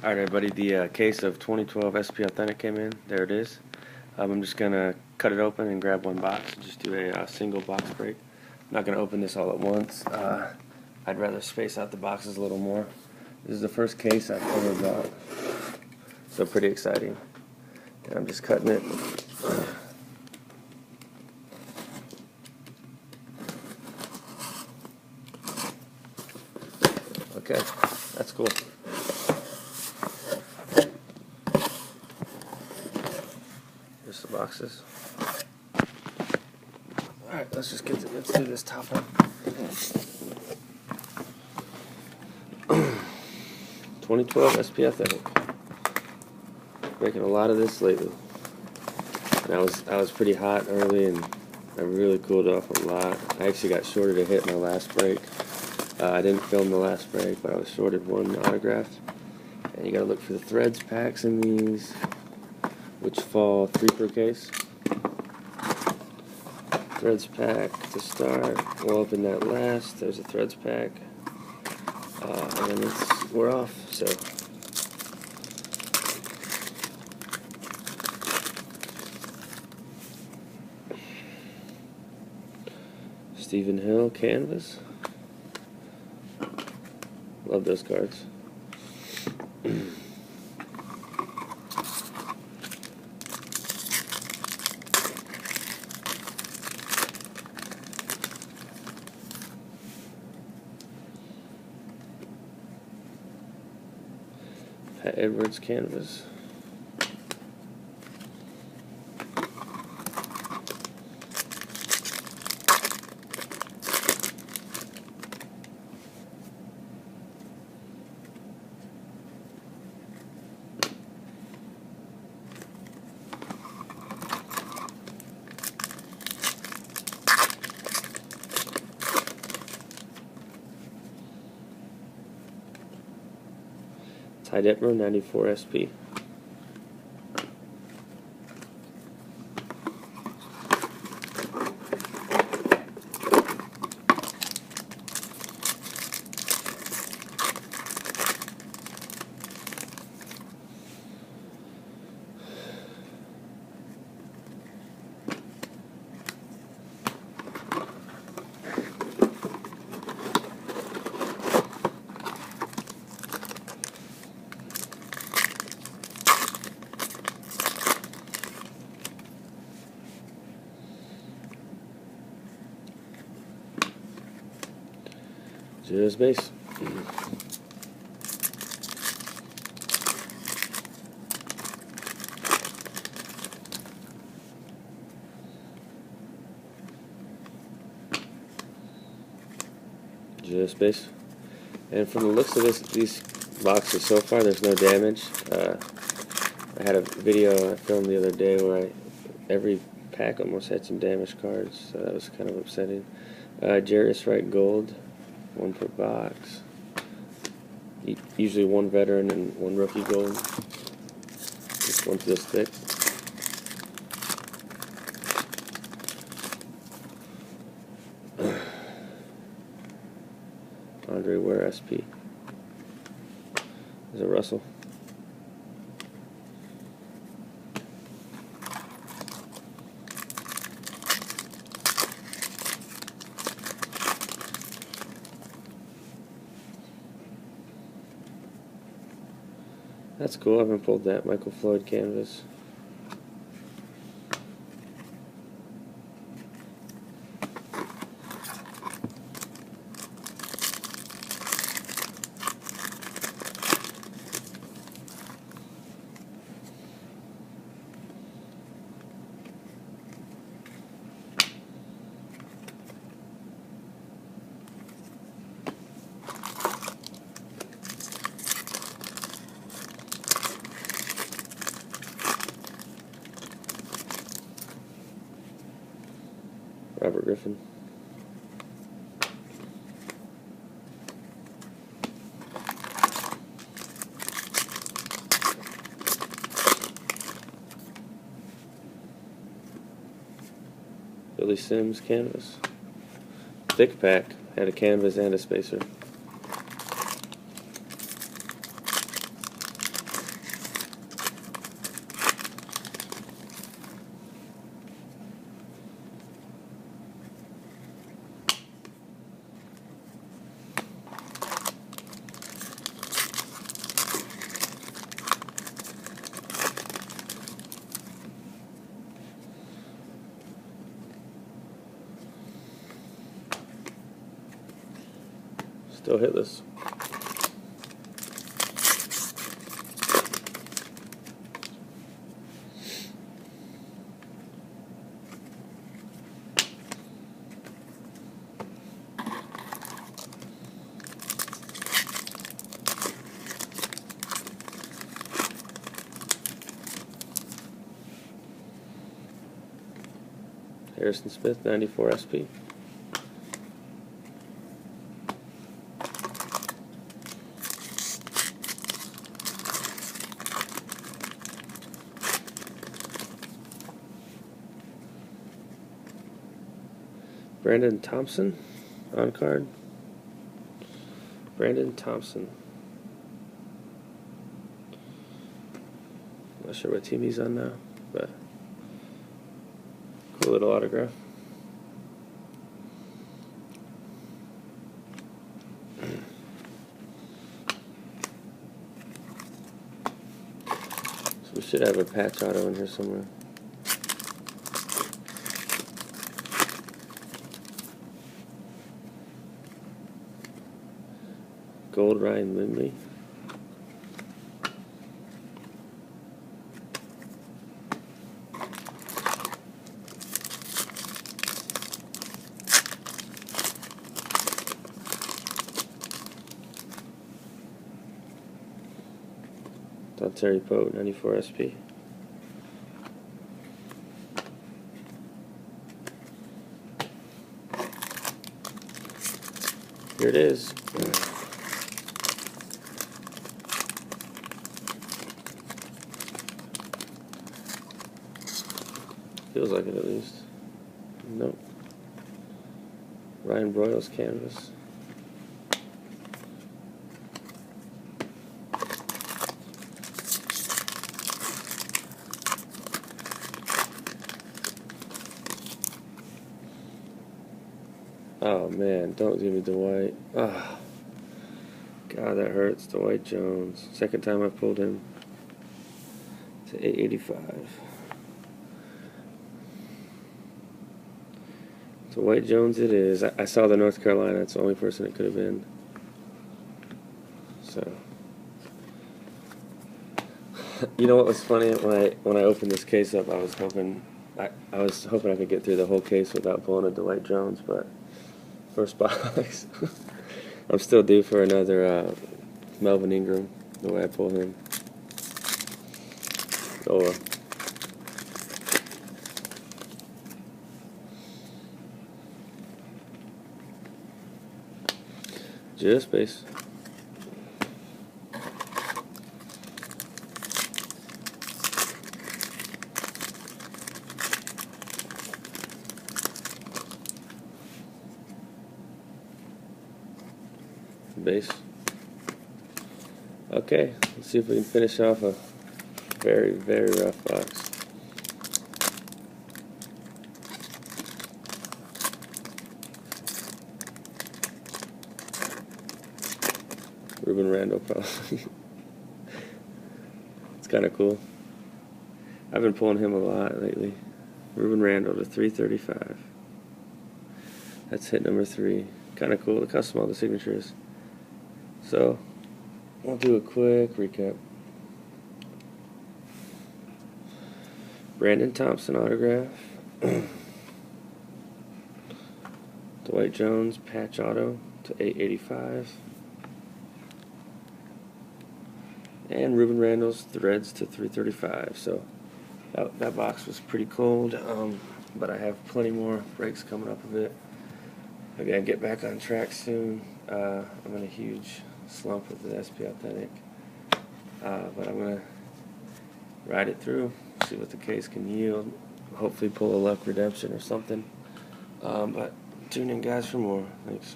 Alright everybody, the case of 2012 SP Authentic came in. There it is. I'm just going to cut it open and grab one box and just do a single box break. I'm not going to open this all at once. I'd rather space out the boxes a little more. This is the first case I've ever bought, so pretty exciting. And I'm just cutting it. Okay, that's cool. Here's the boxes. Alright, let's do this top one. 2012 SP Authentic. Making a lot of this lately. And I was pretty hot early and I really cooled off a lot. I actually got shorted a hit my last break. I didn't film the last break, but I was shorted one autograph. And you gotta look for the threads packs in these, which fall 3 per case. Threads pack to start. We'll open that last. There's a threads pack. And then we're off. So Stephen Hill canvas. Love those cards. Pat Edwards canvas. Ty Detmer 94 SP. Just base. Just base. And from the looks of these boxes so far, there's no damage. I had a video I filmed the other day where every pack almost had some damaged cards, so that was kind of upsetting. Jarius Wright Gold. 1 per box. Usually 1 veteran and 1 rookie gold. This one feels thick. Andre Ware SP. There's a Russell. That's cool. I haven't pulled that Michael Floyd canvas. Robert Griffin. Billy Sims canvas. Thick pack. Had a canvas and a spacer. Still hitless. Harrison Smith, 94 SP. Brandon Thompson on card. Brandon Thompson. Not sure what team he's on now, but cool little autograph. So we should have a patch auto in here somewhere. Gold Ryan Lindley. Terry Poe, 94 SP. Here it is. Feels like it at least. Nope. Ryan Broyles canvas. Oh man, don't give me Dwight. Ah, God, that hurts. Dwight Jones. Second time I've pulled him. To 885. Dwight Jones it is. I saw the North Carolina. It's the only person it could have been. So, you know what was funny? When I opened this case up, I was hoping I could get through the whole case without pulling a Dwight Jones, but first box. I'm still due for another Melvin Ingram, the way I pulled him. Oh well. Just base. Base. Okay, let's see if we can finish off a very, very rough box. Ruben Randall, probably. It's kind of cool. I've been pulling him a lot lately. Ruben Randall to 335. That's hit number 3. Kind of cool. Look how small the signature is. So, I'll do a quick recap. Brandon Thompson autograph. Dwight Jones patch auto to 885. And Ruben Randall's threads to 335. So that box was pretty cold, but I have plenty more breaks coming up of it. Maybe I get back on track soon. I'm in a huge slump with the SP Authentic, but I'm gonna ride it through, see what the case can yield. Hopefully pull a luck redemption or something. But tune in, guys, for more. Thanks.